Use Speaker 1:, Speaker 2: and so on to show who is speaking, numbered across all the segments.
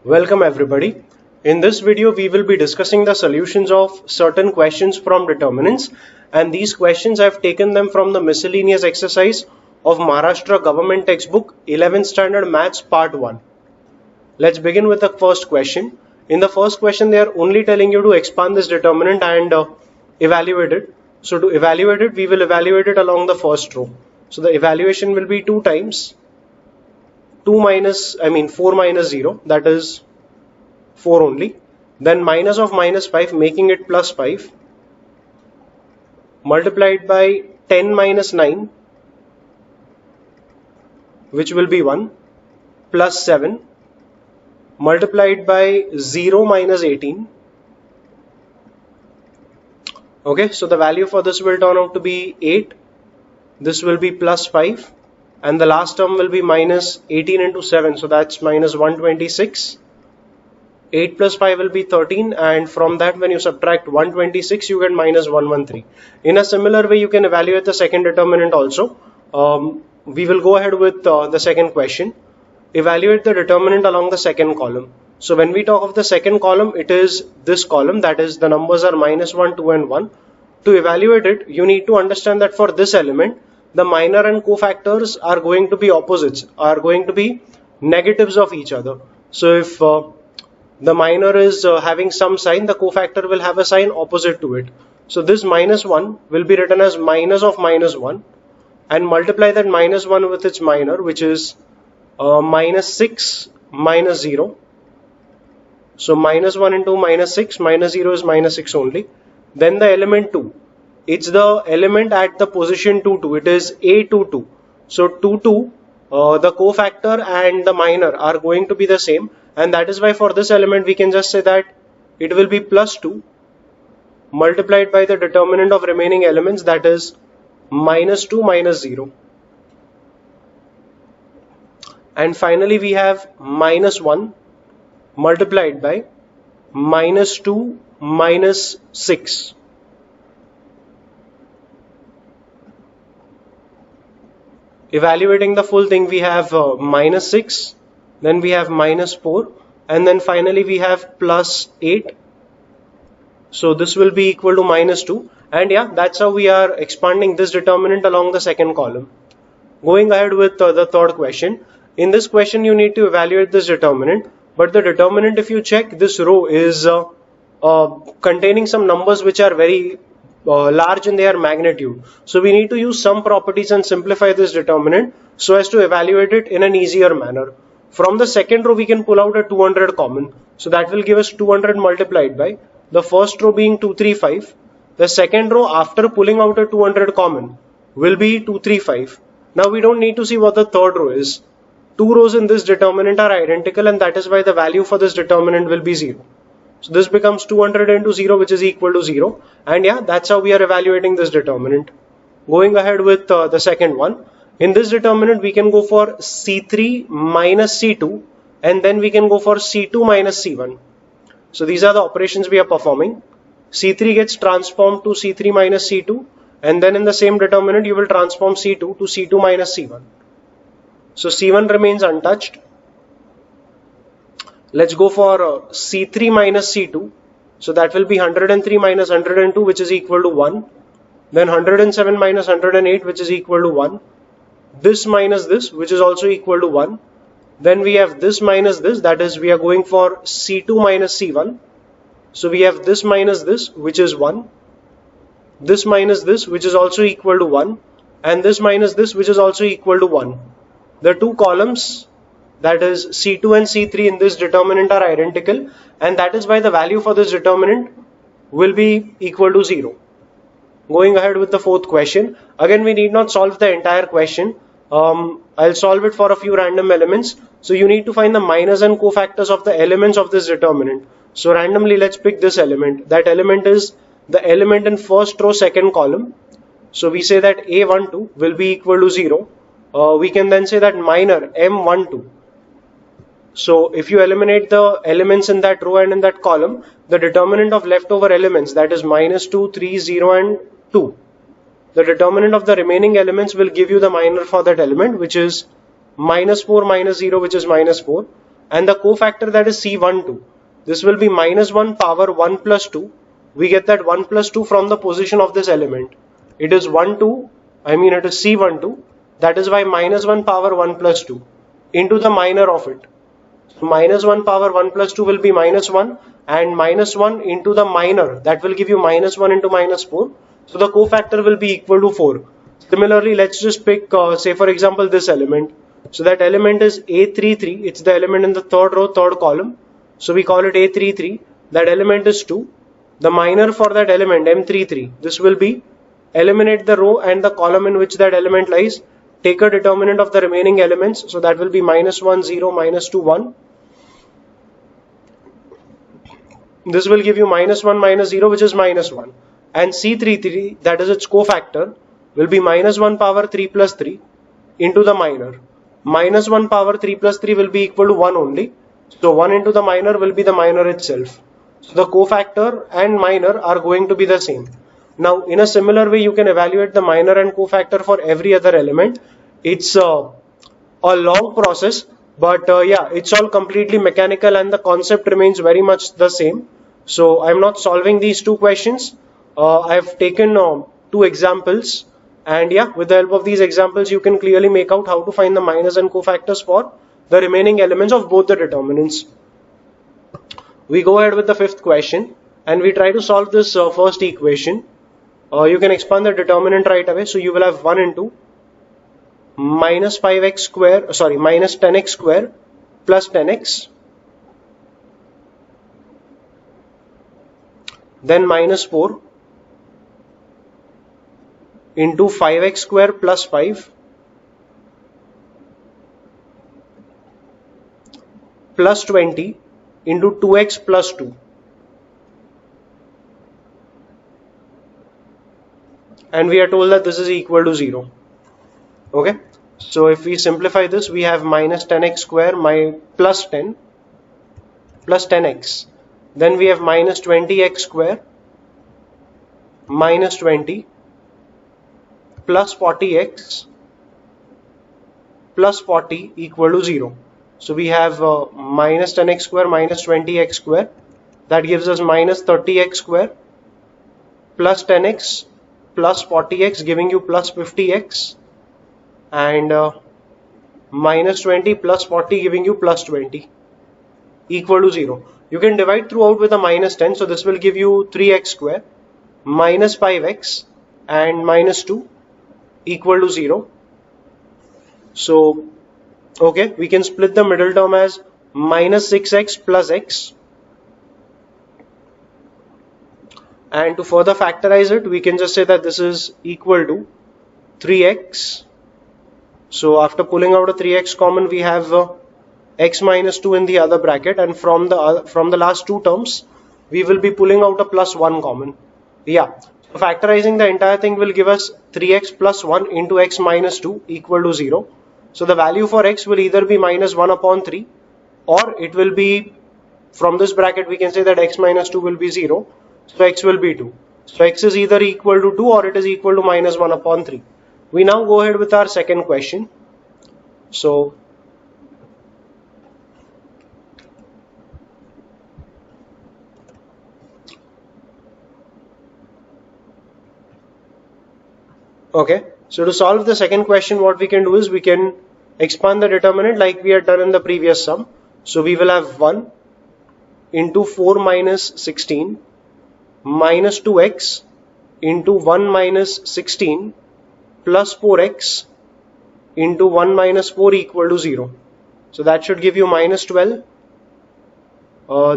Speaker 1: Welcome everybody. In this video we will be discussing the solutions of certain questions from determinants, and these questions I've taken them from the miscellaneous exercise of Maharashtra government textbook 11th standard maths part 1. Let's begin with the first question. In the first question they are only telling you to expand this determinant and evaluate it. So to evaluate it, we will evaluate it along the first row. So the evaluation will be 2 times 4 minus 0, that is 4 only, then minus of minus 5 making it plus 5, multiplied by 10 minus 9 which will be 1, plus 7, multiplied by 0 minus 18. Okay, so the value for this will turn out to be 8, this will be plus 5, and the last term will be minus 18 into 7, so that's minus 126. 8 plus 5 will be 13, and from that when you subtract 126 you get minus 113. In a similar way you can evaluate the second determinant also. We will go ahead with the second question. Evaluate the determinant along the second column. So when we talk of the second column, it is this column, that is the numbers are minus 1, 2 and 1. To evaluate it, you need to understand that for this element the minor and cofactors are going to be opposites, are going to be negatives of each other. So if the minor is having some sign, the cofactor will have a sign opposite to it. So this minus 1 will be written as minus of minus 1, and multiply that minus 1 with its minor, which is minus 6 minus 0. So minus 1 into minus 6, minus 0 is minus 6 only. Then the element 2. It's the element at the position 2, 2. It is A2, 2. So 2, 2, the cofactor and the minor are going to be the same. And that is why for this element we can just say that it will be plus 2 multiplied by the determinant of remaining elements, that is minus 2 minus 0. And finally we have minus 1 multiplied by minus 2 minus 6. Evaluating the full thing, we have minus 6, then we have minus 4, and then finally we have plus 8. So this will be equal to minus 2, and yeah, that's how we are expanding this determinant along the second column. Going ahead with the third question. In this question you need to evaluate this determinant, but the determinant, if you check, this row is containing some numbers which are very large in their magnitude. So we need to use some properties and simplify this determinant so as to evaluate it in an easier manner. From the second row we can pull out a 200 common. So that will give us 200 multiplied by the first row being 235. The second row after pulling out a 200 common will be 235. Now we don't need to see what the third row is. Two rows in this determinant are identical, and that is why the value for this determinant will be 0. So this becomes 200 into 0, which is equal to 0. And yeah, that's how we are evaluating this determinant. Going ahead with the second one. In this determinant, we can go for C3 minus C2, and then we can go for C2 minus C1. So these are the operations we are performing. C3 gets transformed to C3 minus C2, and then in the same determinant, you will transform C2 to C2 minus C1. So C1 remains untouched. Let's go for C3 minus C2. So that will be 103 minus 102, which is equal to 1. Then 107 minus 108, which is equal to 1. This minus this, which is also equal to 1. Then we have this minus this, that is we are going for C2 minus C1. So we have this minus this, which is 1. This minus this, which is also equal to 1. And this minus this, which is also equal to 1. The two columns, that is C2 and C3 in this determinant, are identical, and that is why the value for this determinant will be equal to 0. Going ahead with the fourth question. Again, we need not solve the entire question. I'll solve it for a few random elements. So you need to find the minors and cofactors of the elements of this determinant. So randomly let's pick this element. That element is the element in first row second column. So we say that A12 will be equal to 0. We can then say that minor M12. So if you eliminate the elements in that row and in that column, the determinant of leftover elements, that is minus 2, 3, 0 and 2. The determinant of the remaining elements will give you the minor for that element, which is minus 4 minus 0, which is minus 4. and the cofactor, that is C12. This will be minus 1 power 1 plus 2. We get that 1 plus 2 from the position of this element. It is 1, 2, it is C12. That is why minus 1 power 1 plus 2 into the minor of it. So minus 1 power 1 plus 2 will be minus 1, and minus 1 into the minor, that will give you minus 1 into minus 4. So the cofactor will be equal to 4. Similarly, let's just pick, say for example, this element. So that element is A33. It's the element in the third row, third column. So we call it A33. That element is 2. The minor for that element, M33, this will be, eliminate the row and the column in which that element lies. Take a determinant of the remaining elements. So that will be minus 1, 0, minus 2, 1. This will give you minus 1, minus 0, which is minus 1. And C33, that is its cofactor, will be minus 1 power 3 plus 3 into the minor. Minus 1 power 3 plus 3 will be equal to 1 only. So 1 into the minor will be the minor itself. So the cofactor and minor are going to be the same. Now in a similar way, you can evaluate the minor and cofactor for every other element. It's a long process, but yeah, it's all completely mechanical and the concept remains very much the same. So I'm not solving these two questions. I've taken 2 examples, and yeah, with the help of these examples you can clearly make out how to find the minors and cofactors for the remaining elements of both the determinants. We go ahead with the 5th question and we try to solve this first equation. You can expand the determinant right away. So you will have 1 into minus 5x square, minus 10x square plus 10x, then minus 4 into 5x square plus 5 plus 20 into 2x plus 2. And we are told that this is equal to 0. Okay, so if we simplify this, we have minus 10x square plus 10 plus 10x. Then we have minus 20x square minus 20 plus 40x plus 40 equal to 0. So we have minus 10x square minus 20x square. That gives us minus 30x square plus 10x plus 40x, giving you plus 50x, and minus 20 plus 40 giving you plus 20 equal to 0. You can divide throughout with a minus 10. So this will give you 3x square minus 5x and minus 2 equal to 0. So okay, we can split the middle term as minus 6x plus x, and to further factorize it, we can just say that this is equal to 3x. So after pulling out a 3x common, we have x minus 2 in the other bracket, and from the last 2 terms we will be pulling out a plus 1 common. Yeah, so factorizing the entire thing will give us 3x plus 1 into x minus 2 equal to 0. So the value for x will either be minus 1 upon 3, or it will be, from this bracket we can say that x minus 2 will be 0. So x will be 2. So x is either equal to 2 or it is equal to minus 1 upon 3. We now go ahead with our second question. So okay, so to solve the second question, what we can do is we can expand the determinant like we had done in the previous sum. So we will have 1 into 4 minus 16 minus 2x into 1 minus 16 plus 4x into 1 minus 4 equal to 0. So that should give you minus 12.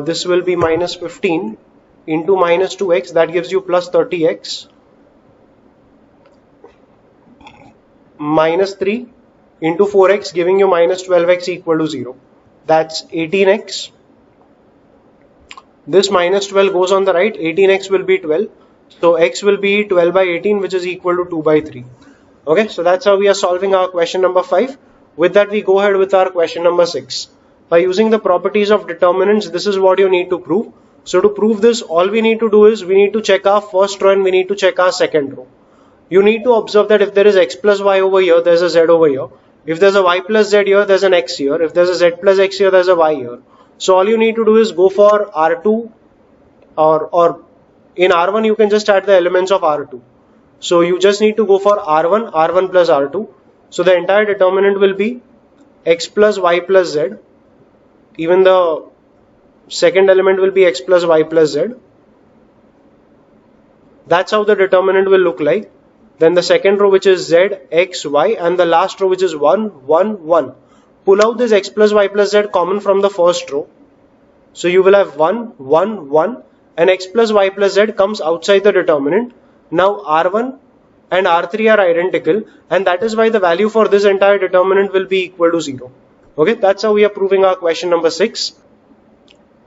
Speaker 1: This will be minus 15 into minus 2x, that gives you plus 30x, minus 3 into 4x giving you minus 12x equal to 0. That's 18x. This minus 12 goes on the right, 18x will be 12. So x will be 12 by 18, which is equal to 2 by 3. Okay, so that's how we are solving our question number 5. With that, we go ahead with our question number 6. By using the properties of determinants, this is what you need to prove. So to prove this, all we need to do is we need to check our first row and we need to check our second row. You need to observe that if there is x plus y over here, there is a z over here. If there's a y plus z here, there's an x here. If there's a z plus x here, there's a y here. So all you need to do is go for R2, or in R1 you can just add the elements of R2. So you just need to go for R1 plus R2. So the entire determinant will be x plus y plus z. Even the second element will be x plus y plus z. That's how the determinant will look like. Then the second row, which is z, x, y, and the last row, which is 1, 1, 1. Pull out this x plus y plus z common from the first row. So you will have 1, 1, 1, and x plus y plus z comes outside the determinant. Now R1 and R3 are identical, and that is why the value for this entire determinant will be equal to 0. Okay, that's how we are proving our question number 6.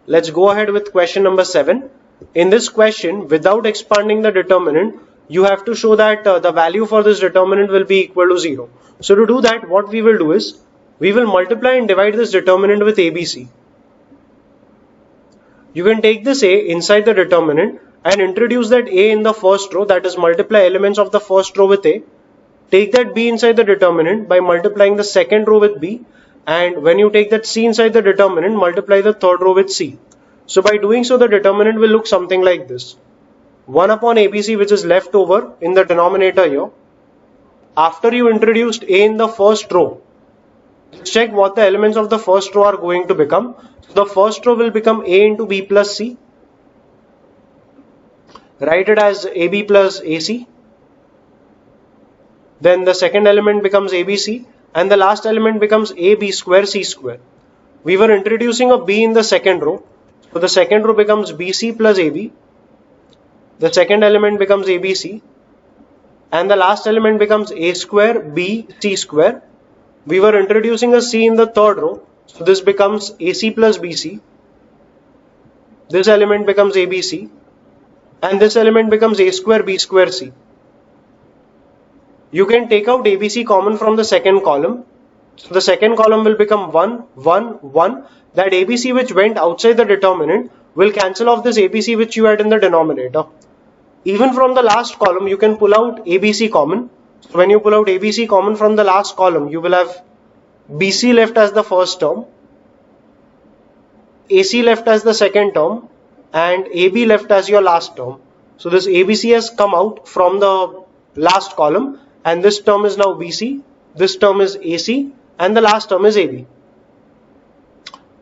Speaker 1: Let's go ahead with question number 7. In this question, without expanding the determinant, you have to show that the value for this determinant will be equal to 0. So to do that, what we will do is, we will multiply and divide this determinant with ABC. You can take this A inside the determinant and introduce that A in the first row, that is multiply elements of the first row with A. Take that B inside the determinant by multiplying the second row with B, and when you take that C inside the determinant, multiply the third row with C. So by doing so, the determinant will look something like this. 1 upon ABC, which is left over in the denominator here. After you introduced A in the first row, check what the elements of the first row are going to become. So the first row will become A into B plus C. Write it as AB plus AC. Then the second element becomes ABC, and the last element becomes AB square C square. We were introducing a B in the second row, so the second row becomes BC plus AB. The second element becomes ABC, and the last element becomes A square B C square. We were introducing a C in the third row, so this becomes AC plus BC. This element becomes ABC, and this element becomes A square B square C. You can take out ABC common from the second column. So the second column will become 1, 1, 1. That ABC which went outside the determinant will cancel off this ABC which you had in the denominator. Even from the last column, you can pull out ABC common. So when you pull out ABC common from the last column, you will have BC left as the first term, AC left as the second term, and AB left as your last term. So this ABC has come out from the last column, and this term is now BC, this term is AC, and the last term is AB.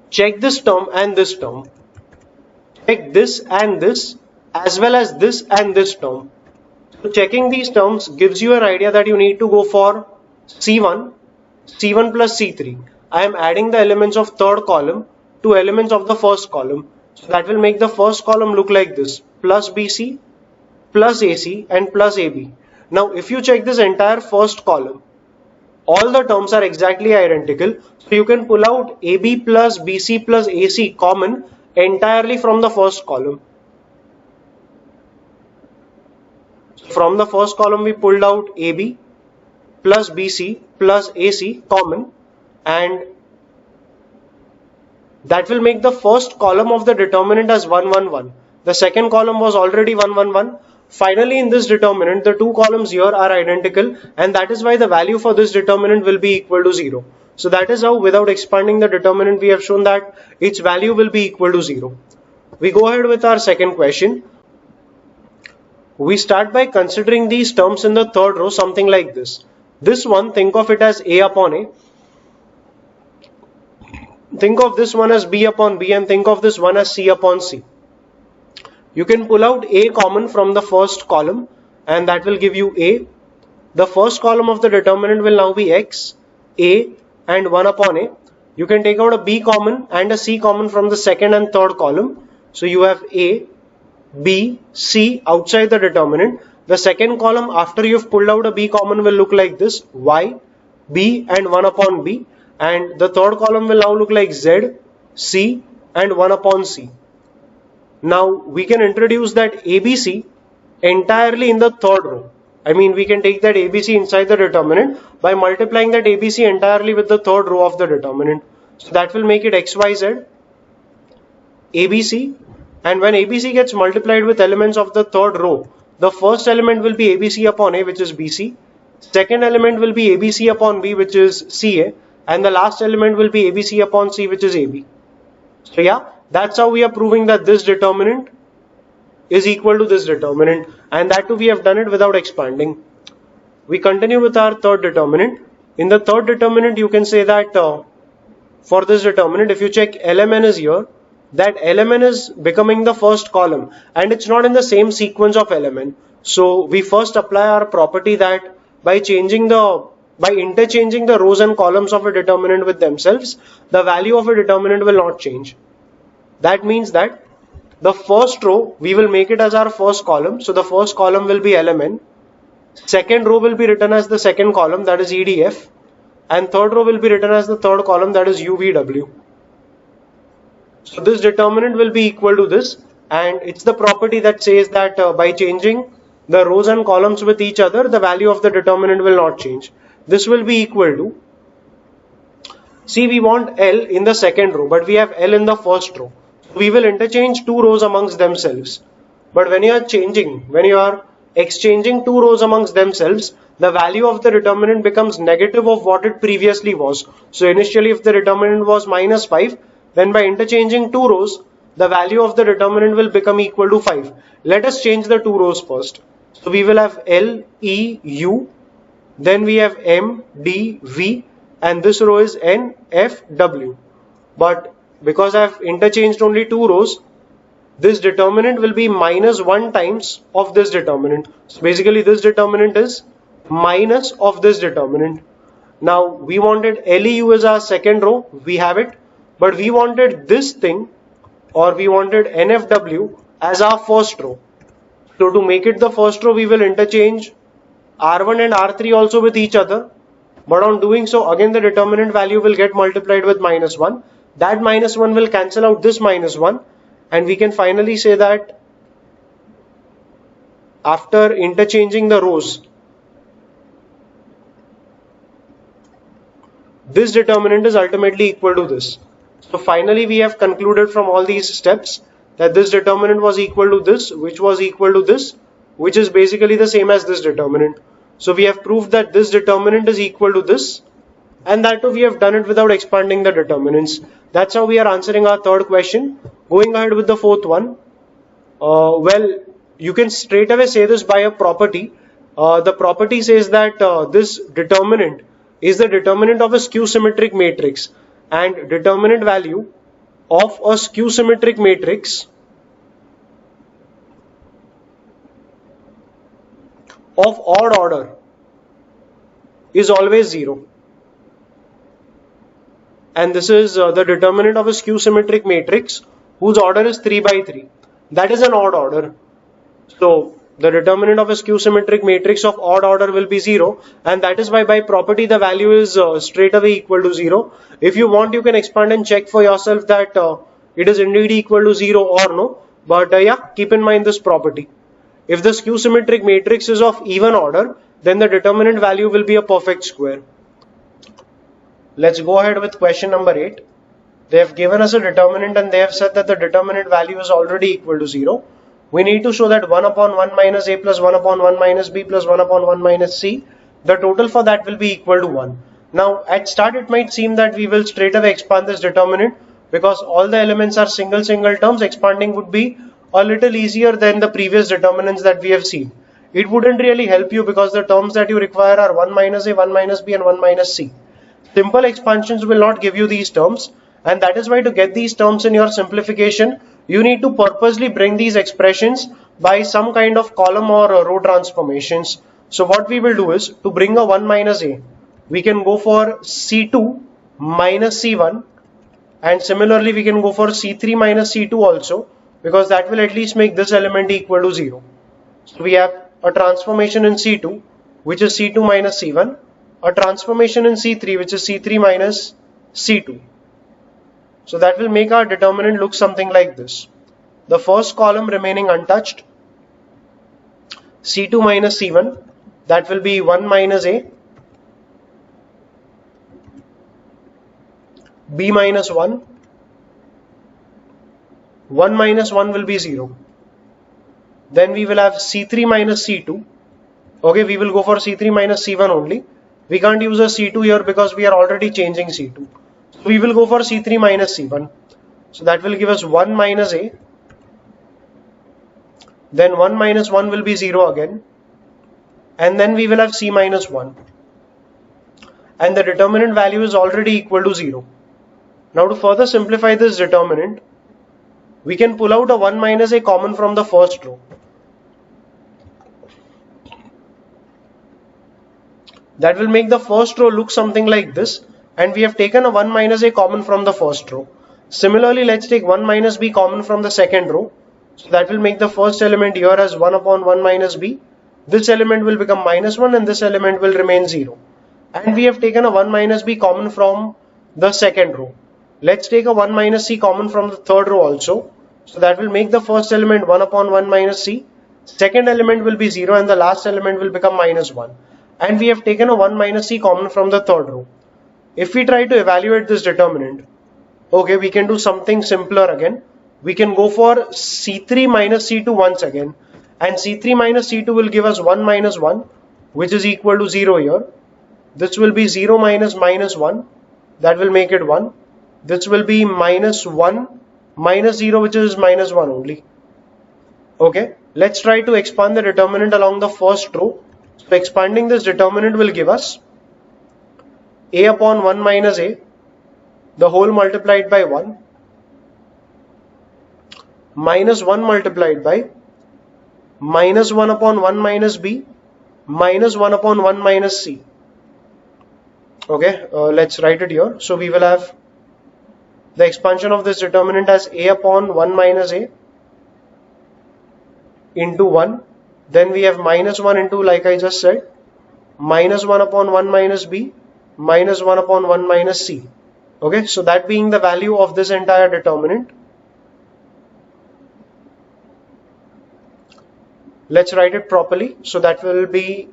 Speaker 1: Check this term and this term. Check this and this, as well as this and this term. So checking these terms gives you an idea that you need to go for C1, C1 plus C3. I am adding the elements of third column to elements of the first column. So that will make the first column look like this: plus BC, plus AC, and plus AB. Now if you check this entire first column, all the terms are exactly identical. So you can pull out AB plus BC plus AC common entirely from the first column. From the first column we pulled out AB plus BC plus AC common, and that will make the first column of the determinant as 1, 1, 1. The second column was already 1, 1, 1. Finally, in this determinant, the two columns here are identical, and that is why the value for this determinant will be equal to 0. So that is how, without expanding the determinant, we have shown that its value will be equal to 0. We go ahead with our second question. We start by considering these terms in the third row something like this. This one, think of it as A upon A. Think of this one as B upon B, and think of this one as C upon C. You can pull out A common from the first column, and that will give you A. The first column of the determinant will now be X, A, and 1 upon A. You can take out a B common and a C common from the second and third column. So you have A, B, C outside the determinant. The second column, after you've pulled out a B common, will look like this: Y, B, and 1 upon B. And the third column will now look like Z, C, and 1 upon C. Now we can introduce that ABC entirely in the third row. I mean, we can take that ABC inside the determinant by multiplying that ABC entirely with the third row of the determinant. So that will make it XYZ, ABC, and when ABC gets multiplied with elements of the third row, the first element will be ABC upon A, which is BC. Second element will be ABC upon B, which is CA, and the last element will be ABC upon C, which is AB. So yeah, that's how we are proving that this determinant is equal to this determinant, and that too we have done it without expanding. We continue with our third determinant. In the third determinant, you can say that for this determinant, if you check LMN is here, that LMN is becoming the first column, and it's not in the same sequence of LMN. So we first apply our property that by interchanging the rows and columns of a determinant with themselves, the value of a determinant will not change. That means that the first row, we will make it as our first column. So the first column will be LMN. Second row will be written as the second column, that is EDF. And third row will be written as the third column, that is UVW. So this determinant will be equal to this, and it's the property that says that by changing the rows and columns with each other, the value of the determinant will not change. This will be equal to, see, we want L in the second row, but we have L in the first row. We will interchange two rows amongst themselves. But when you are exchanging two rows amongst themselves, the value of the determinant becomes negative of what it previously was. So initially, if the determinant was -5, then by interchanging two rows, the value of the determinant will become equal to 5. Let us change the two rows first. So we will have L, E, U, then we have M, D, V, and this row is N, F, W. But because I have interchanged only two rows, this determinant will be -1 times of this determinant. So basically this determinant is minus of this determinant. Now we wanted LEU as our second row, we have it, but we wanted this thing, or we wanted NFW as our first row. So to make it the first row, we will interchange R1 and R3 also with each other, but on doing so, again the determinant value will get multiplied with -1. That -1 will cancel out this -1, and we can finally say that after interchanging the rows, this determinant is ultimately equal to this. So finally we have concluded from all these steps that this determinant was equal to this, which was equal to this, which is basically the same as this determinant. So we have proved that this determinant is equal to this, and that too we have done it without expanding the determinants. That's how we are answering our third question. Going ahead with the fourth one, well, you can straight away say this by a property. The property says that this determinant is the determinant of a skew symmetric matrix, and determinant value of a skew symmetric matrix of odd order is always 0. And this is the determinant of a skew symmetric matrix whose order is 3 by 3. That is an odd order. So the determinant of a skew symmetric matrix of odd order will be 0, and that is why by property the value is straight away equal to 0. If you want, you can expand and check for yourself that it is indeed equal to 0 or no, but yeah, keep in mind this property. If the skew symmetric matrix is of even order, then the determinant value will be a perfect square. Let's go ahead with question number 8. They have given us a determinant and they have said that the determinant value is already equal to 0. We need to show that 1 upon 1 minus a plus 1 upon 1 minus b plus 1 upon 1 minus c, the total for that will be equal to 1. Now at start it might seem that we will straight away expand this determinant because all the elements are single terms. Expanding would be a little easier than the previous determinants that we have seen. It wouldn't really help you because the terms that you require are 1 minus a, 1 minus b and 1 minus c. Simple expansions will not give you these terms, and that is why to get these terms in your simplification, you need to purposely bring these expressions by some kind of column or row transformations. So what we will do is, to bring a 1 minus a, we can go for c2 minus c1, and similarly we can go for c3 minus c2 also, because that will at least make this element equal to 0. So we have a transformation in c2, which is c2 minus c1, a transformation in c3, which is c3 minus c2. So that will make our determinant look something like this. The first column remaining untouched, c2 minus c1, that will be 1 minus a, b minus 1, 1 minus 1 will be 0. Then we will have c3 minus c2, Okay, we will go for C3 minus C1 only. We can't use a C2 here because we are already changing C2. So we will go for C3 minus C1. So that will give us 1 minus A. Then 1 minus 1 will be 0 again. And then we will have C minus 1. And the determinant value is already equal to 0. Now to further simplify this determinant, we can pull out a 1 minus A common from the first row. That will make the first row look something like this, and we have taken a 1 minus A common from the first row. Similarly, let's take 1 minus B common from the second row. So that will make the first element here as 1 upon 1 minus B. This element will become minus 1 and this element will remain 0. And we have taken a 1 minus B common from the second row. Let's take a 1 minus C common from the third row also. So that will make the first element 1 upon 1 minus C. Second element will be 0 and the last element will become minus 1. And we have taken a 1 minus C common from the third row. If we try to evaluate this determinant, okay, we can do something simpler again. We can go for C3 minus C2 once again. And C3 minus C2 will give us 1 minus 1, which is equal to 0 here. This will be 0 minus minus 1. That will make it 1. This will be minus 1 minus 0, which is minus 1 only. Okay, let's try to expand the determinant along the first row. So expanding this determinant will give us A upon 1 minus A, the whole multiplied by 1, minus 1 multiplied by minus 1 upon 1 minus B, minus 1 upon 1 minus C. Okay, let's write it here. So we will have the expansion of this determinant as A upon 1 minus A into 1. Then we have minus 1 into, like I just said, minus 1 upon 1 minus B, minus 1 upon 1 minus C. Okay, so that being the value of this entire determinant. Let's write it properly. So that will be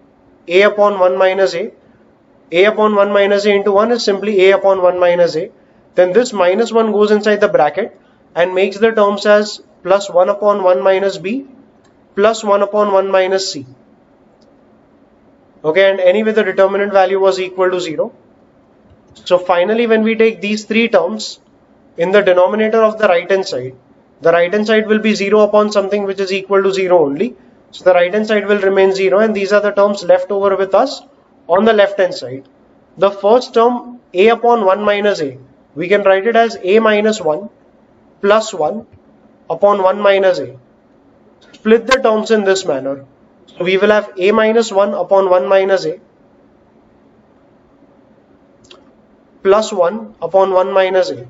Speaker 1: A upon 1 minus A. A upon 1 minus A into 1 is simply A upon 1 minus A. Then this minus 1 goes inside the bracket and makes the terms as plus 1 upon 1 minus B plus 1 upon 1 minus C. Okay, and anyway the determinant value was equal to 0. So finally when we take these three terms in the denominator of the right hand side, the right hand side will be 0 upon something which is equal to 0 only. So the right hand side will remain 0 and these are the terms left over with us on the left hand side. The first term A upon 1 minus A, we can write it as A minus 1 plus 1 upon 1 minus A. Split the terms in this manner. So we will have A minus 1 upon 1 minus A plus 1 upon 1 minus A.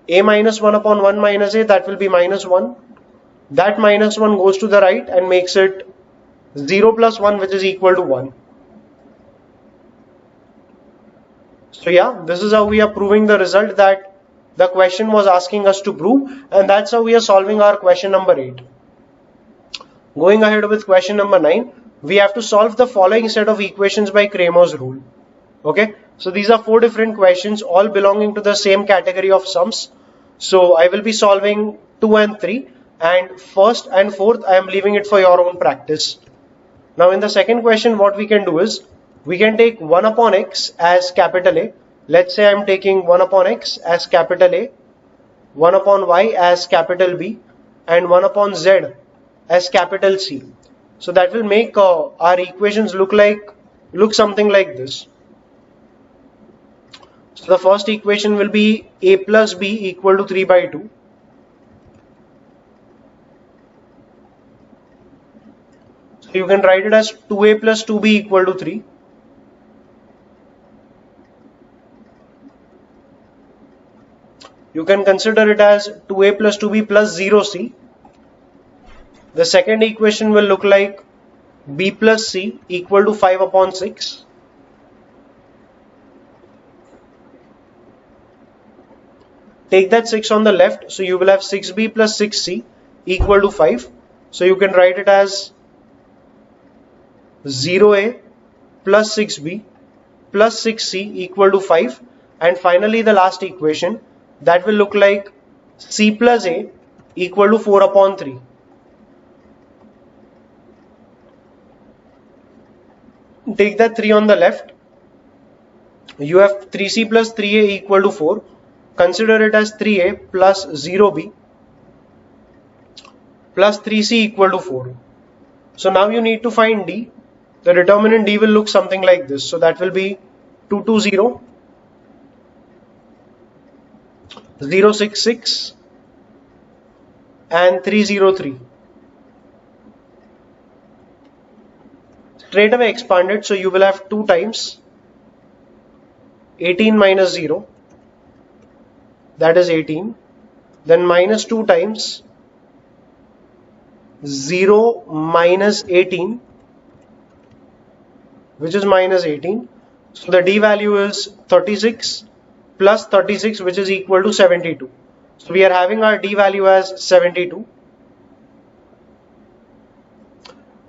Speaker 1: A minus 1 upon 1 minus A, that will be minus 1. That minus 1 goes to the right and makes it 0 plus 1, which is equal to 1. So yeah, this is how we are proving the result that the question was asking us to prove, and that's how we are solving our question number 8. Going ahead with question number 9, we have to solve the following set of equations by Cramer's rule. Okay, so these are 4 different questions, all belonging to the same category of sums. So I will be solving 2 and 3, and first and fourth I am leaving it for your own practice. Now in the second question, what we can do is, we can take 1 upon x as capital A. Let's say I am taking 1 upon x as capital A, 1 upon y as capital B, and 1 upon z as capital C. So that will make our equations look something like this. So the first equation will be A plus B equal to 3 by 2. So you can write it as 2A plus 2B equal to 3. You can consider it as 2A plus 2B plus 0C. The second equation will look like B plus C equal to 5 upon 6. Take that 6 on the left, so you will have 6B plus 6C equal to 5. So you can write it as 0A plus 6B plus 6C equal to 5. And finally the last equation, that will look like C plus A equal to 4 upon 3. take that 3 on the left. You have 3c plus 3a equal to 4. Consider it as 3a plus 0b plus 3c equal to 4. So now you need to find d. The determinant d will look something like this. So that will be 220, 066 and 303. Straight away expanded, so you will have 2 times 18 minus 0, that is 18, then minus 2 times 0 minus 18, which is minus 18. So the d value is 36 plus 36, which is equal to 72. So we are having our d value as 72.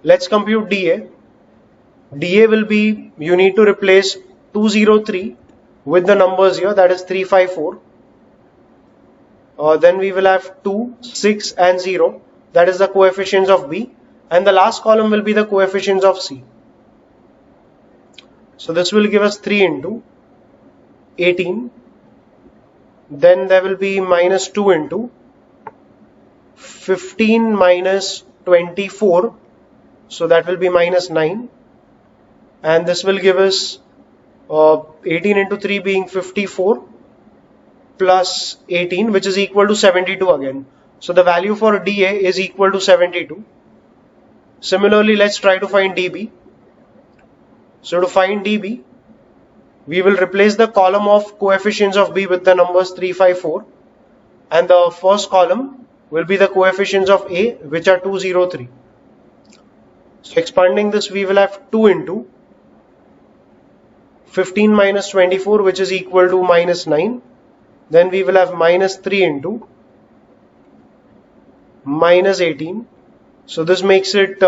Speaker 1: Let's compute dA. dA will be, you need to replace 203 with the numbers here, that is 354. Then we will have 2, 6 and 0, that is the coefficients of B, and the last column will be the coefficients of C. So this will give us 3 into 18, then there will be minus 2 into 15 minus 24, so that will be minus 9, and this will give us 18 into 3 being 54 plus 18, which is equal to 72 again. So the value for dA is equal to 72. Similarly, let's try to find dB. So to find dB, we will replace the column of coefficients of B with the numbers 354, and the first column will be the coefficients of A, which are 203. So expanding this, we will have 2 into 15 minus 24, which is equal to minus 9. Then we will have minus 3 into minus 18. So this makes it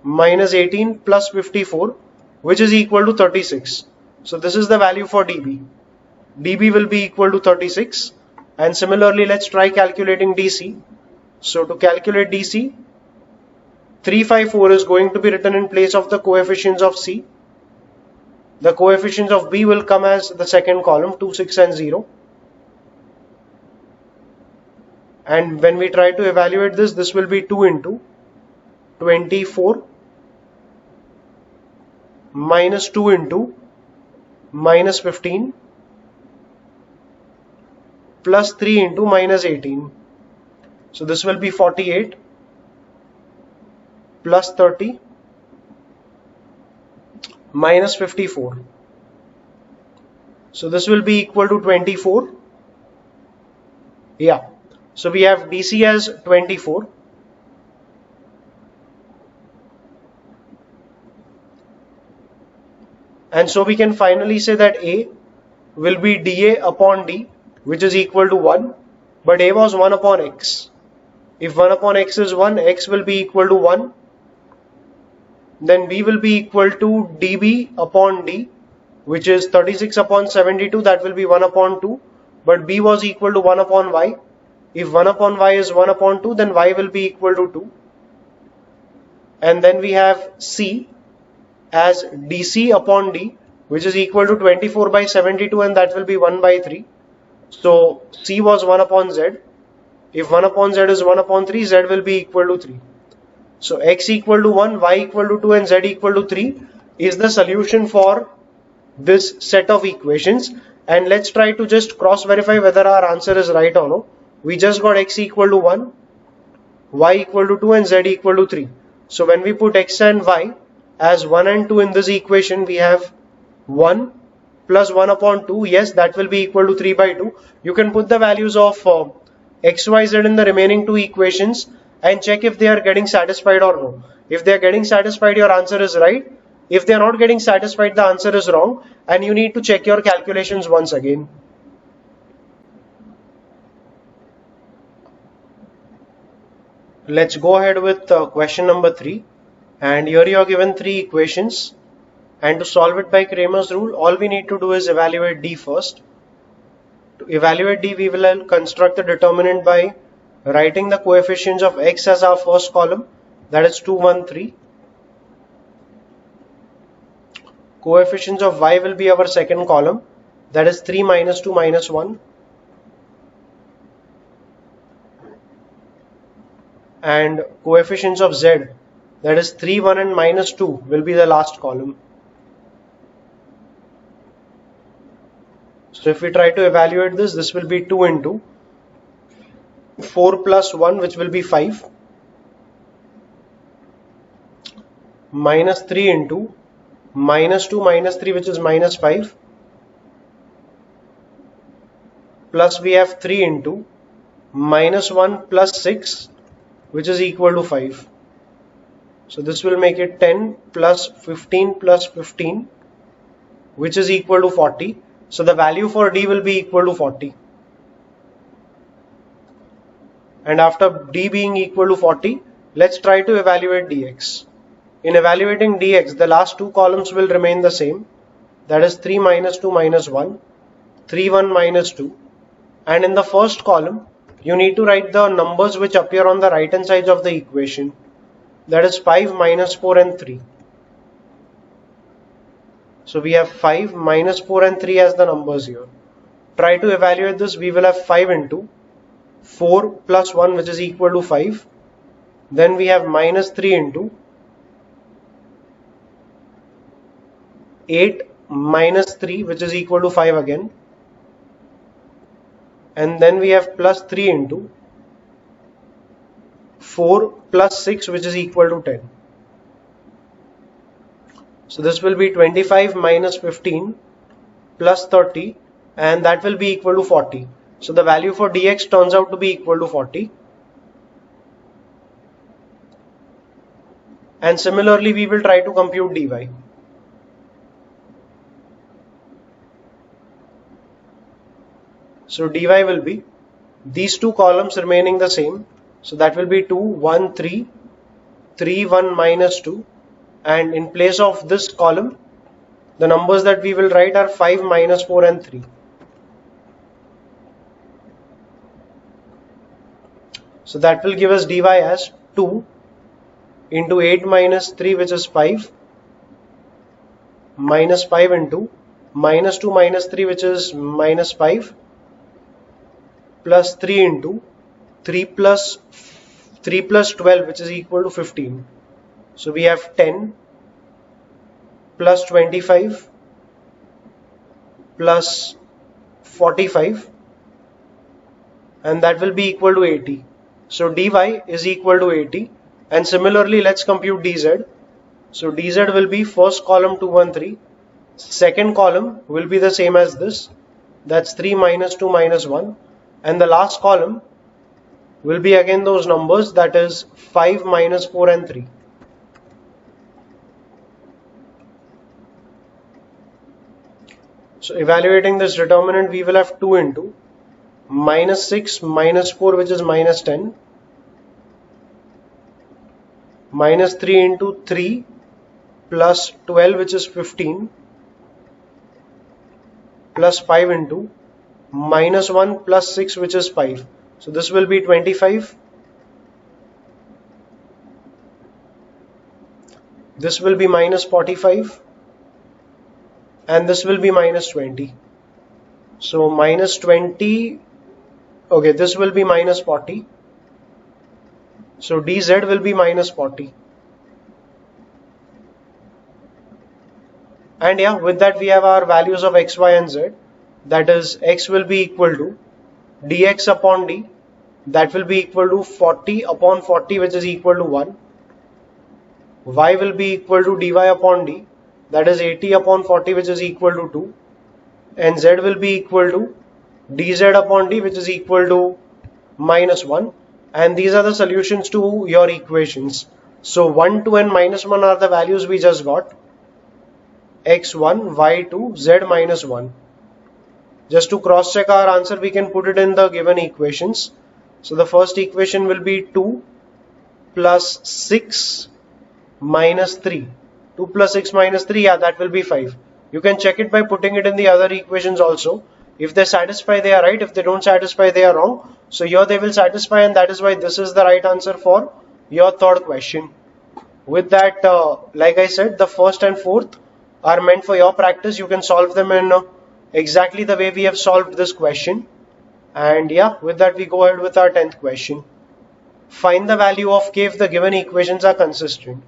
Speaker 1: minus 18 plus 54, which is equal to 36. So this is the value for dB. dB will be equal to 36. And similarly, let's try calculating dC. So to calculate dC, 354 is going to be written in place of the coefficients of C. The coefficients of B will come as the second column, 2, 6 and 0. And when we try to evaluate this, this will be 2 into 24 minus 2 into minus 15 plus 3 into minus 18. So this will be 48 plus 30 minus 54. So this will be equal to 24. Yeah. So we have DC as 24. And so we can finally say that A will be dA upon D, which is equal to 1. But A was 1 upon X. If 1 upon X is 1, X will be equal to 1. Then B will be equal to dB upon D, which is 36 upon 72, that will be 1 upon 2. But B was equal to 1 upon Y. If 1 upon Y is 1 upon 2, then Y will be equal to 2. And then we have C as DC upon D, which is equal to 24 by 72, and that will be 1 by 3. So C was 1 upon Z. If 1 upon Z is 1 upon 3, Z will be equal to 3. So X equal to 1, Y equal to 2 and Z equal to 3 is the solution for this set of equations. And let's try to just cross verify whether our answer is right or no. We just got X equal to 1, Y equal to 2 and Z equal to 3. So when we put X and Y as 1 and 2 in this equation, we have 1 plus 1 upon 2. Yes, that will be equal to 3 by 2. You can put the values of X, Y, Z in the remaining two equations and check if they are getting satisfied or no. If they are getting satisfied, your answer is right. If they are not getting satisfied, the answer is wrong, and you need to check your calculations once again. Let's go ahead with question number 3. And here you are given 3 equations. And to solve it by Cramer's rule, all we need to do is evaluate D first. To evaluate D, we will construct the determinant by writing the coefficients of X as our first column, that is 2, 1, 3. Coefficients of y will be our second column, that is 3 minus 2 minus 1. And coefficients of z, that is 3, 1 and minus 2 will be the last column. So if we try to evaluate this, this will be 2 into 4 plus 1, which will be 5, minus 3 into minus 2 minus 3, which is minus 5, plus we have 3 into minus 1 plus 6, which is equal to 5. So this will make it 10 plus 15 plus 15, which is equal to 40. So the value for D will be equal to 40. And after D being equal to 40, let's try to evaluate dx. In evaluating dx, the last two columns will remain the same. That is 3 minus 2 minus 1, 3, 1 minus 2. And in the first column, you need to write the numbers which appear on the right hand side of the equation. That is 5, minus 4 and 3. So we have 5, minus 4 and 3 as the numbers here. Try to evaluate this. We will have 5 into 4 plus 1, which is equal to 5. Then we have minus 3 into 8 minus 3, which is equal to 5 again. And then we have plus 3 into 4 plus 6, which is equal to 10. So this will be 25 minus 15 plus 30, and that will be equal to 40. So the value for dx turns out to be equal to 40. And similarly, we will try to compute dy. So dy will be these two columns remaining the same. So that will be 2, 1, 3, 3, 1 minus 2. And in place of this column, the numbers that we will write are 5, minus 4 and 3. So that will give us dy as 2 into 8 minus 3, which is 5, minus 5 into minus 2 minus 3, which is minus 5, plus 3 into 3 plus 12, which is equal to 15. So we have 10 plus 25 plus 45, and that will be equal to 80. So dy is equal to 80. And similarly, let's compute dz. So dz will be first column 213, second column will be the same as this, that's 3 minus 2 minus 1, and the last column will be again those numbers, that is 5, minus 4 and 3. So evaluating this determinant, we will have 2 into minus 6 minus 4, which is minus 10, minus 3 into 3 plus 12, which is 15, plus 5 into minus 1 plus 6, which is 5. So this will be 25. This will be minus 45. And this will be minus 20. So minus 20, okay, this will be minus 40. So dz will be minus 40. And yeah, with that we have our values of x, y and z. That is, x will be equal to dx upon d. That will be equal to 40 upon 40, which is equal to 1. Y will be equal to dy upon d. That is 80 upon 40, which is equal to 2. And z will be equal to dz upon d, which is equal to minus 1. And these are the solutions to your equations. So 1, 2 and minus 1 are the values we just got. x1, y2, z minus 1. Just to cross check our answer, we can put it in the given equations. So the first equation will be 2 plus 6 minus 3. 2 plus 6 minus 3, yeah, that will be 5. You can check it by putting it in the other equations also. If they satisfy, they are right. If they don't satisfy, they are wrong. So here they will satisfy, and that is why this is the right answer for your third question. With that, like I said, the first and fourth are meant for your practice. You can solve them in exactly the way we have solved this question. And yeah, with that we go ahead with our 10th question. Find the value of k if the given equations are consistent.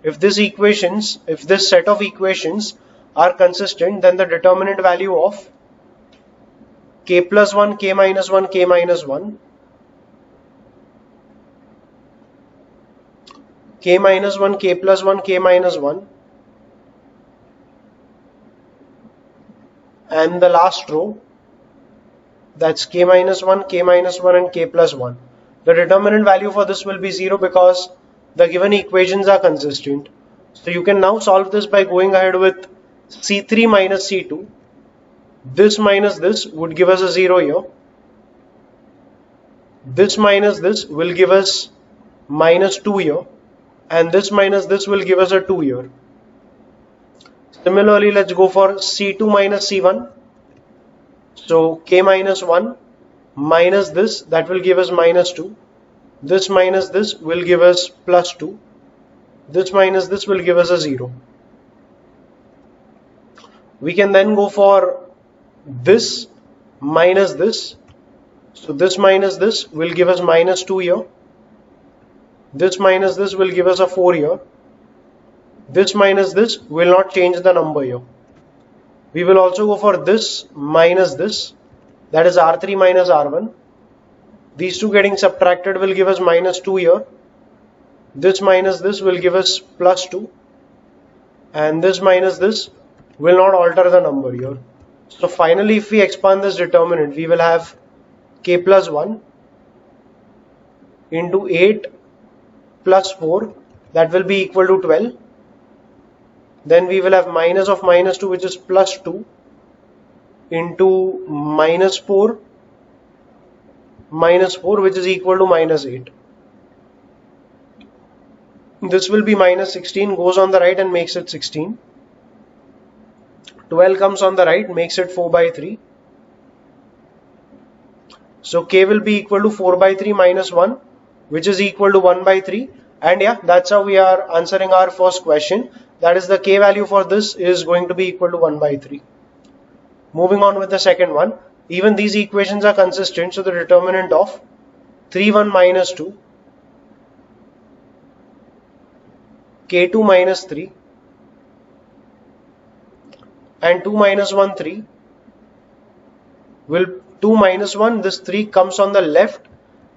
Speaker 1: If this set of equations are consistent, then the determinant value of k plus 1, k minus 1, k minus 1, k minus 1, k plus 1, k minus 1, and the last row, that's k minus 1, k minus 1 and k plus 1. The determinant value for this will be 0 because the given equations are consistent. So you can now solve this by going ahead with C3 minus C2. This minus this would give us a 0 here. This minus this will give us minus 2 here. And this minus this will give us a 2 here. Similarly, let's go for C2 minus C1. So k minus 1 minus this, that will give us minus 2. This minus this will give us plus 2. This minus this will give us a 0. We can then go for this minus this. So this minus this will give us minus 2 here. This minus this will give us a 4 here. This minus this will not change the number here. We will also go for this minus this, that is R3 minus R1. These two getting subtracted will give us minus 2 here. This minus this will give us plus 2. And this minus this will not alter the number here. So finally, if we expand this determinant, we will have k plus 1 into 8 plus 4, that will be equal to 12. Then we will have minus of minus 2, which is plus 2, into minus 4, which is equal to minus 8. This will be minus 16, goes on the right and makes it 16. 12 comes on the right, makes it 4 by 3. So k will be equal to 4 by 3 minus 1, which is equal to 1 by 3. And yeah, that's how we are answering our first question. That is, the k value for this is going to be equal to 1 by 3. Moving on with the second one. Even these equations are consistent, so the determinant of 3, 1 minus 2, k2 minus 3, and 2 minus 1, 3, will 2 minus 1, this 3 comes on the left,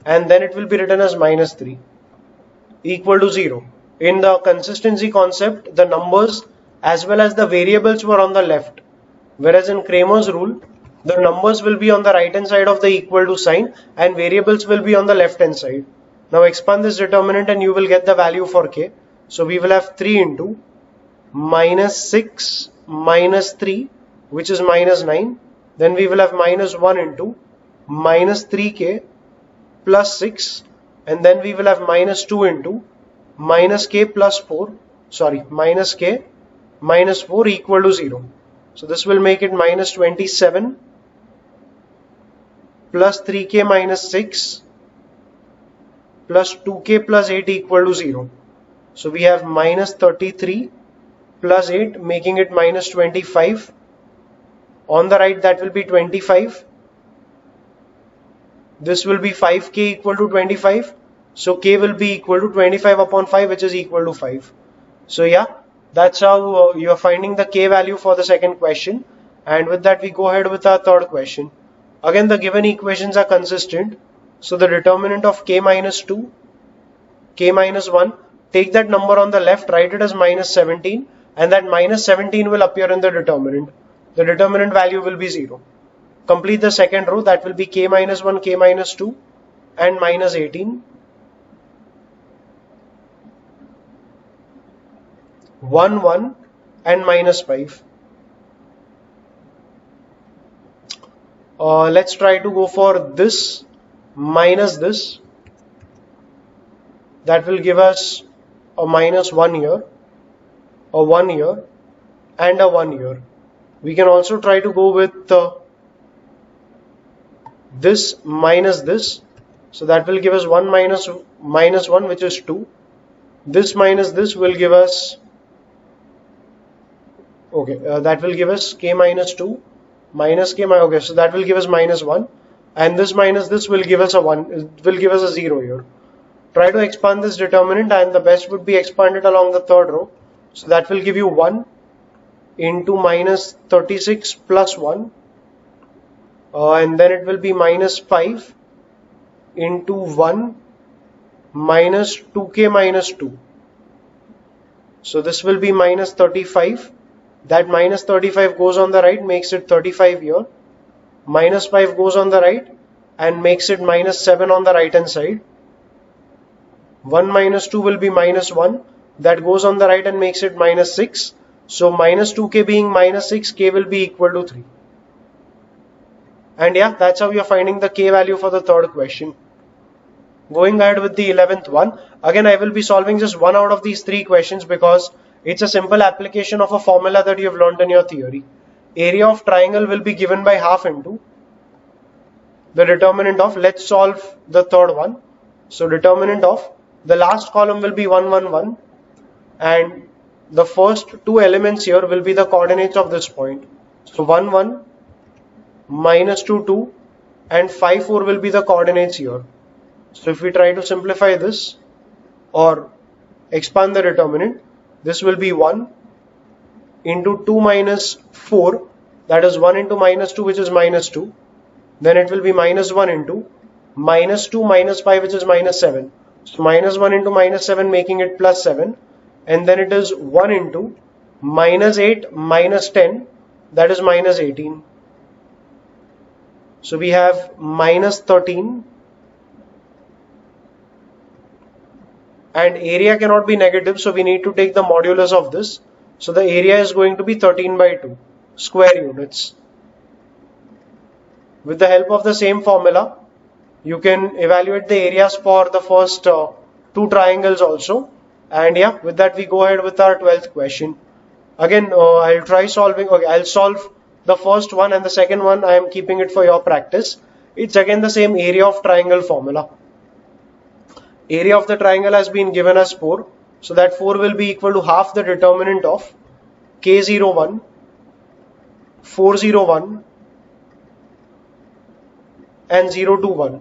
Speaker 1: and then it will be written as minus 3, equal to 0. In the consistency concept, the numbers as well as the variables were on the left, whereas in Cramer's rule, the numbers will be on the right hand side of the equal to sign and variables will be on the left hand side. Now expand this determinant and you will get the value for k. So we will have 3 into minus 6 minus 3, which is minus 9. Then we will have minus 1 into minus 3k plus 6, and then we will have minus 2 into minus k plus 4, minus k minus 4 equal to 0. So this will make it minus 27 plus 3k minus 6 plus 2k plus 8 equal to 0. So we have minus 33 plus 8, making it minus 25. On the right, that will be 25. This will be 5k equal to 25. So k will be equal to 25 upon 5, which is equal to 5. So yeah, that's how you are finding the k value for the second question. And with that, we go ahead with our third question. Again, the given equations are consistent. So the determinant of k minus 2, k minus 1, take that number on the left, write it as minus 17, and that minus 17 will appear in the determinant. The determinant value will be 0. Complete the second row, that will be k minus 1, k minus 2, and minus 18. 1, 1, and minus 5. Let's try to go for this minus this. That will give us a minus 1 here, a 1 here, and a 1 here. We can also try to go with this minus this. So that will give us 1 minus 1, which is 2. This minus this will give us Okay, that will give us k minus 2 minus k. Okay, so that will give us minus 1, and this minus this will give us a 1. It will give us a 0 here. Try to expand this determinant, and the best would be expanded along the third row. So that will give you 1 into minus 36 plus 1, and then it will be minus 5 into 1 minus 2k minus 2. So this will be minus 35. That minus 35 goes on the right, makes it 35 here. Minus 5 goes on the right and makes it minus 7 on the right hand side. 1 minus 2 will be minus 1. That goes on the right and makes it minus 6. So minus 2k being minus 6, k will be equal to 3. And yeah, that's how you're finding the k value for the third question. Going ahead with the 11th one. Again, I will be solving just one out of these three questions because it's a simple application of a formula that you have learned in your theory. Area of triangle will be given by half into the determinant of, let's solve the third one. So determinant of, the last column will be 1, 1, 1, and the first two elements here will be the coordinates of this point. So 1, 1, minus 2, 2, and 5, 4 will be the coordinates here. So if we try to simplify this or expand the determinant, this will be 1 into 2 minus 4, that is 1 into minus 2, which is minus 2. Then it will be minus 1 into minus 2 minus 5, which is minus 7. So minus 1 into minus 7, making it plus 7. And then it is 1 into minus 8 minus 10, that is minus 18. So we have minus 13. And area cannot be negative, so we need to take the modulus of this. So the area is going to be 13 by 2 square units. With the help of the same formula, you can evaluate the areas for the first two triangles also. And yeah, with that we go ahead with our 12th question. Again, I'll try solving. Okay, I'll solve the first one, and the second one I am keeping it for your practice. It's again the same area of triangle formula. Area of the triangle has been given as 4. So that 4 will be equal to half the determinant of K01, 401, and 021.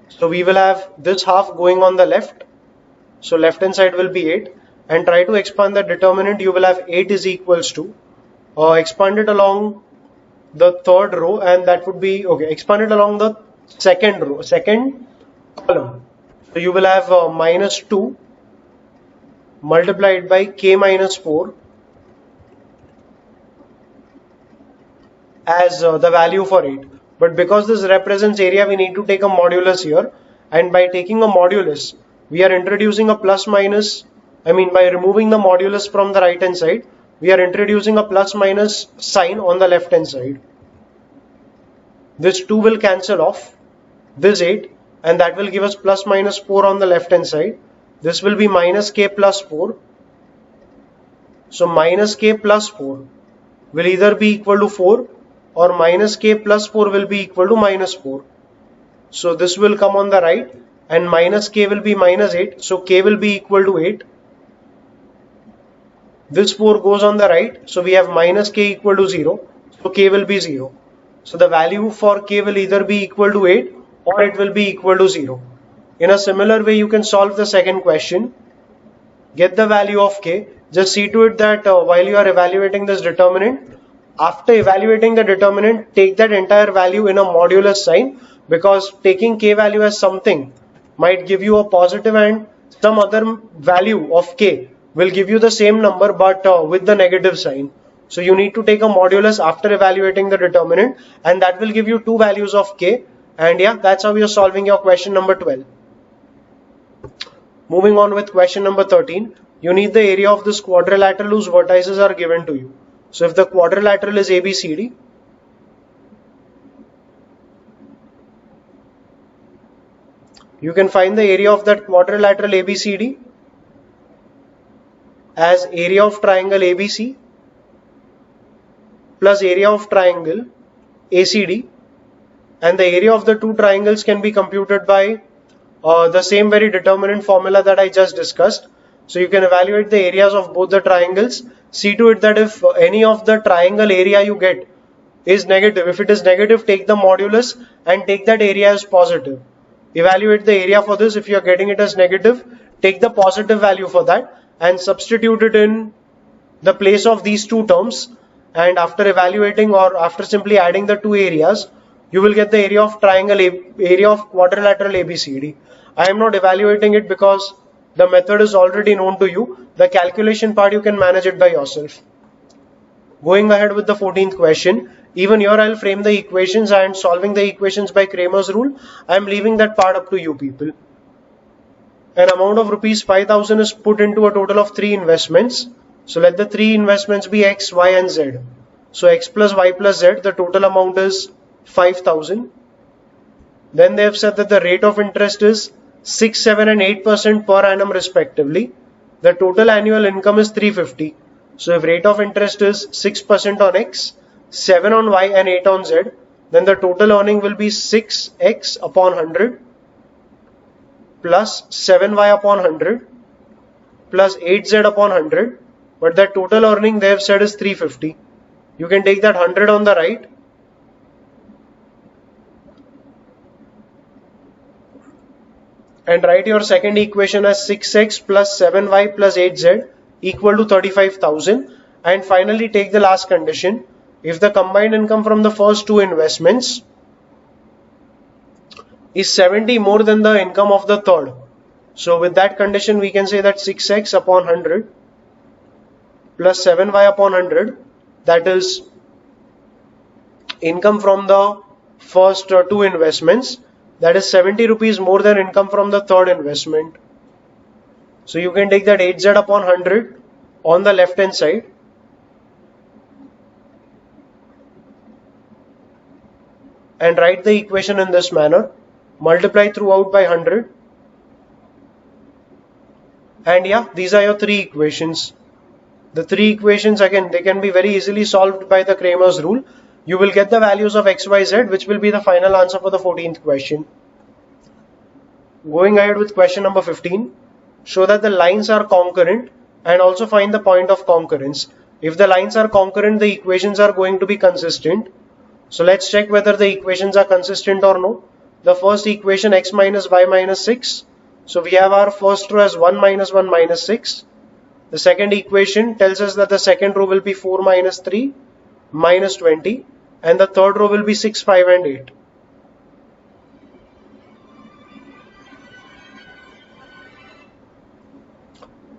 Speaker 1: So we will have this half going on the left. So left hand side will be 8. And try to expand the determinant. You will have 8 is equals to, expand it along the third row, and that would be, okay, expand it along the second row, second column. So you will have minus 2 multiplied by k minus 4 as the value for 8. But because this represents area, we need to take a modulus here. And by taking a modulus, we are introducing a plus minus. By removing the modulus from the right hand side, we are introducing a plus minus sign on the left hand side. This 2 will cancel off this 8, and that will give us plus minus 4 on the left hand side. This will be minus k plus 4. So minus k plus 4 will either be equal to 4, or minus k plus 4 will be equal to minus 4. So this will come on the right, and minus k will be minus 8. So k will be equal to 8. This 4 goes on the right, so we have minus k equal to 0. So k will be 0. So the value for k will either be equal to 8 or it will be equal to 0. In a similar way, you can solve the second question. Get the value of k. Just see to it that while you are evaluating this determinant, after evaluating the determinant, take that entire value in a modulus sign, because taking k value as something might give you a positive and some other value of k will give you the same number but with the negative sign. So you need to take a modulus after evaluating the determinant, and that will give you two values of k. And yeah, that's how you're solving your question number 12. Moving on with question number 13. You need the area of this quadrilateral whose vertices are given to you. So if the quadrilateral is ABCD, you can find the area of that quadrilateral ABCD as area of triangle ABC plus area of triangle ACD, and the area of the two triangles can be computed by the same very determinant formula that I just discussed. So you can evaluate the areas of both the triangles. See to it that if any of the triangle area you get is negative, if it is negative, take the modulus and take that area as positive. Evaluate the area for this. If you are getting it as negative, take the positive value for that and substitute it in the place of these two terms, and after evaluating or after simply adding the two areas, you will get the area of triangle area of quadrilateral ABCD. I am not evaluating it because the method is already known to you. The calculation part you can manage it by yourself. Going ahead with the 14th question. Even here I'll frame the equations and solving the equations by Cramer's rule. I am leaving that part up to you people. An amount of rupees 5,000 is put into a total of 3 investments. So let the 3 investments be X, Y and Z. So X plus Y plus Z, the total amount is 5,000. Then they have said that the rate of interest is 6, 7 and 8% per annum respectively. The total annual income is 350. So if rate of interest is 6% on X, 7 on Y and 8 on Z, then the total earning will be 6X upon 100 plus 7Y upon 100 plus 8Z upon 100. But the total earning they have said is 350. You can take that 100 on the right and write your second equation as 6x plus 7y plus 8z equal to 35,000, and finally take the last condition. If the combined income from the first 2 investments is 70 more than the income of the third, so with that condition we can say that 6x upon 100 plus 7y upon 100, that is income from the first 2 investments, that is 70 rupees more than income from the third investment. So you can take that 8z upon 100 on the left hand side and write the equation in this manner. Multiply throughout by 100, and yeah, these are your 3 equations. The 3 equations, again, they can be very easily solved by the Cramer's rule. You will get the values of x, y, z, which will be the final answer for the 14th question. Going ahead with question number 15. Show that the lines are concurrent and also find the point of concurrence. If the lines are concurrent, the equations are going to be consistent. So let's check whether the equations are consistent or no. The first equation, x minus y minus 6. So we have our first row as 1 minus 1 minus 6. The second equation tells us that the second row will be 4 minus 3 minus 20, and the third row will be 6, 5 and 8.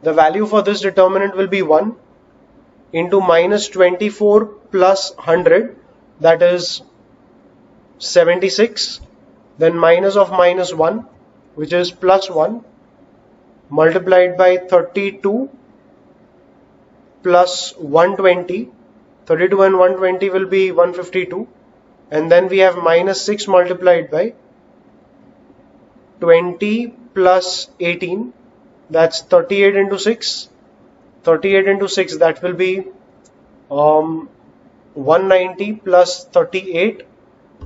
Speaker 1: The value for this determinant will be 1 into minus 24 plus 100, that is 76, then minus of minus 1, which is plus 1, multiplied by 32 plus 120. 32 and 120 will be 152, and then we have minus 6 multiplied by 20 plus 18, that's 38 into 6. 38 into 6, that will be 190 plus 38,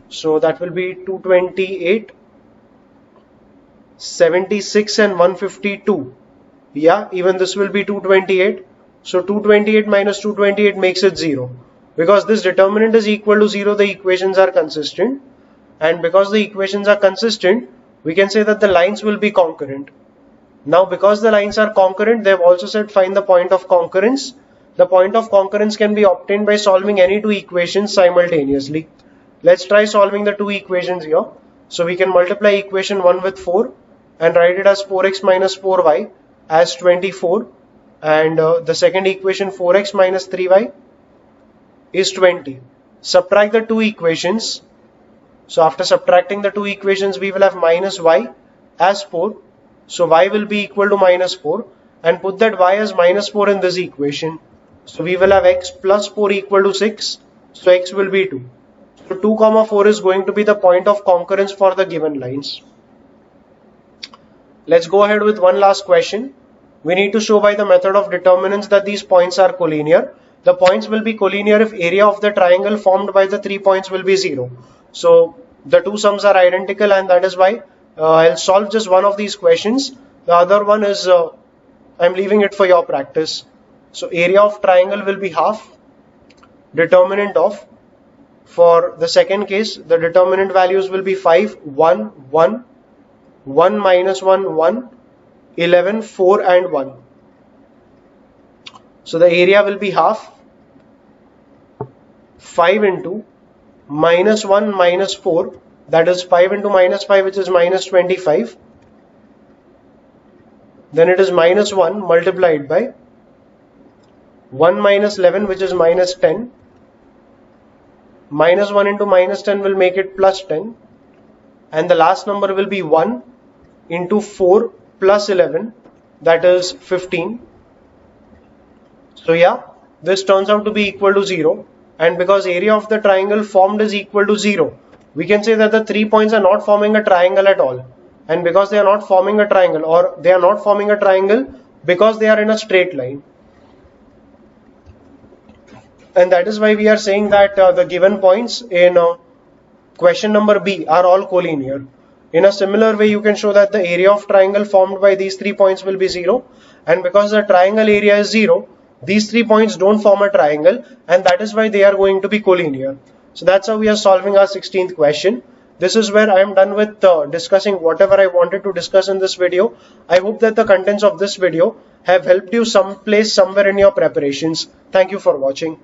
Speaker 1: so that will be 228. 76 and 152, yeah, even this will be 228. So 228 minus 228 makes it 0. Because this determinant is equal to 0, the equations are consistent. And because the equations are consistent, we can say that the lines will be concurrent. Now because the lines are concurrent, they have also said find the point of concurrence. The point of concurrence can be obtained by solving any 2 equations simultaneously. Let's try solving the 2 equations here. So we can multiply equation 1 with 4 and write it as 4x minus 4y as 24. And the second equation 4x minus 3y is 20. Subtract the 2 equations. So after subtracting the 2 equations, we will have minus y as 4. So y will be equal to minus 4, and put that y as minus 4 in this equation. So we will have x plus 4 equal to 6. So x will be 2. So 2 comma 4 is going to be the point of concurrence for the given lines. Let's go ahead with one last question. We need to show by the method of determinants that these points are collinear. The points will be collinear if area of the triangle formed by the 3 points will be 0. So the 2 sums are identical, and that is why I'll solve just one of these questions. The other one is I'm leaving it for your practice. So area of triangle will be half. Determinant of, for the second case, the determinant values will be 5, 1, 1, 1 minus 1, 1, 11, 4 and 1. So the area will be half 5 into minus 1 minus 4, that is 5 into minus 5, which is minus 25. Then it is minus 1 multiplied by 1 minus 11, which is minus 10. Minus 1 into minus 10 will make it plus 10. And the last number will be 1 into 4 plus 11, that is 15. So yeah, this turns out to be equal to 0. And because area of the triangle formed is equal to 0, we can say that the 3 points are not forming a triangle at all. And because they are not forming a triangle, or they are not forming a triangle because they are in a straight line. And that is why we are saying that the given points in question number B are all collinear. In a similar way, you can show that the area of triangle formed by these 3 points will be 0. And because the triangle area is 0, these 3 points don't form a triangle, and that is why they are going to be collinear. So that's how we are solving our 16th question. This is where I am done with discussing whatever I wanted to discuss in this video. I hope that the contents of this video have helped you someplace, somewhere in your preparations. Thank you for watching.